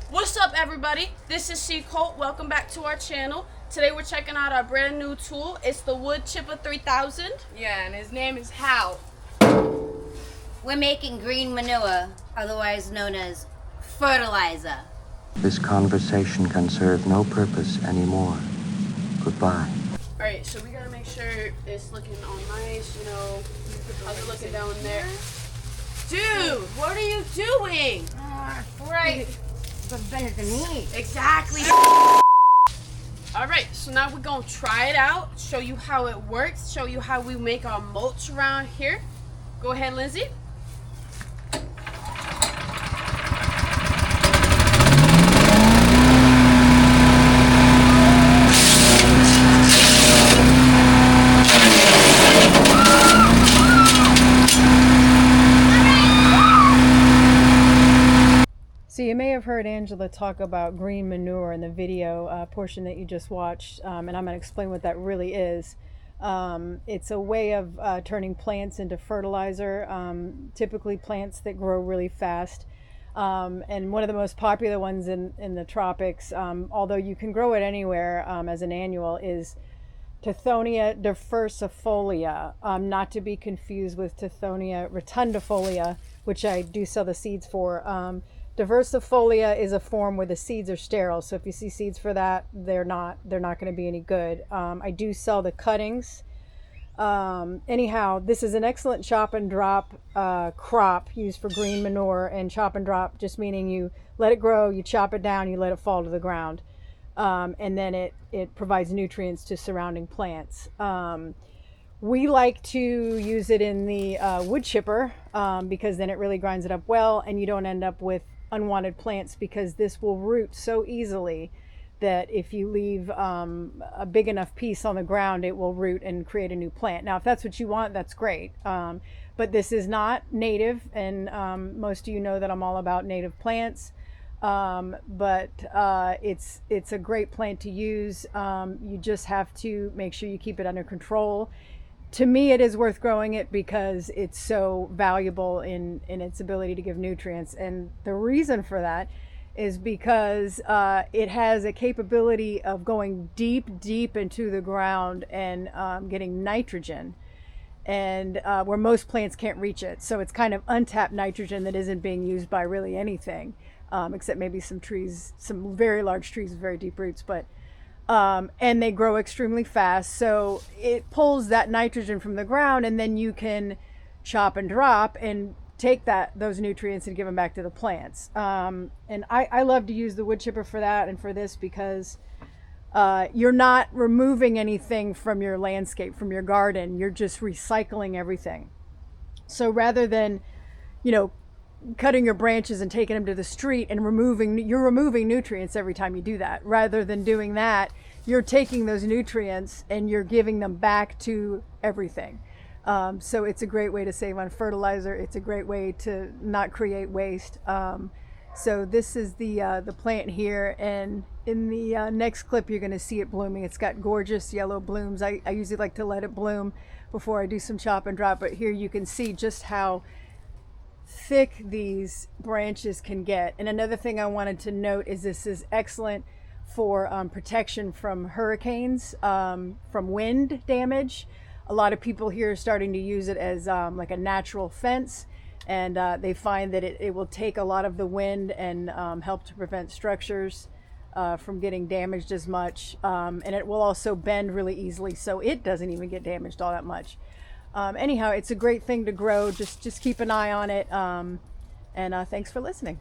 What's up, everybody? This is Seedcult. Welcome back to our channel. Today we're checking out our brand new tool. It's the woodchipper 3000. Yeah, and his name is Hal. We're making green manure, otherwise known as fertilizer. This conversation can serve no purpose anymore. Goodbye. Alright, so we gotta make sure it's looking all nice, How's it looking down there? Dude, what are you doing? Right. But better than me. Exactly. Alright, so now we're gonna try it out, show you how it works, show you how we make our mulch around here. Go ahead, Lindsay. So you may have heard Angela talk about green manure in the video portion that you just watched, and I'm going to explain what that really is. It's a way of turning plants into fertilizer, typically plants that grow really fast. And one of the most popular ones in the tropics, although you can grow it anywhere as an annual, is Tithonia diversifolia, not to be confused with Tithonia rotundifolia, which I do sell the seeds for. Diversifolia is a form where the seeds are sterile, so if you see seeds for that, they're not going to be any good. I do sell the cuttings. Anyhow, this is an excellent chop and drop crop used for green manure, and chop and drop just meaning you let it grow, you chop it down, you let it fall to the ground, and then it provides nutrients to surrounding plants. We like to use it in the wood chipper because then it really grinds it up well, and you don't end up with unwanted plants, because this will root so easily that if you leave a big enough piece on the ground, it will root and create a new plant. Now, if that's what you want, that's great. But this is not native, and most of you know that I'm all about native plants. But it's a great plant to use. You just have to make sure you keep it under control. To me, it is worth growing it because it's so valuable in its ability to give nutrients. And the reason for that is because it has a capability of going deep into the ground and getting nitrogen, and where most plants can't reach it. So it's kind of untapped nitrogen that isn't being used by really anything, except maybe some trees, some very large trees with very deep roots. But and they grow extremely fast, so it pulls that nitrogen from the ground, and then you can chop and drop and take those nutrients and give them back to the plants. And I love to use the wood chipper for that and for this, because you're not removing anything from your landscape, from your garden. You're just recycling everything. So rather than cutting your branches and taking them to the street and you're removing nutrients every time you do that. Rather than doing that, you're taking those nutrients and you're giving them back to everything. So it's a great way to save on fertilizer. It's a great way to not create waste. So this is the plant here, and in the next clip you're going to see it blooming. It's got gorgeous yellow blooms. I usually like to let it bloom before I do some chop and drop, but here you can see just how thick these branches can get. And another thing I wanted to note is this is excellent for protection from hurricanes, from wind damage. A lot of people here are starting to use it as like a natural fence, and they find that it will take a lot of the wind and help to prevent structures from getting damaged as much, and it will also bend really easily, so it doesn't even get damaged all that much. Anyhow, it's a great thing to grow. Just keep an eye on it, and thanks for listening.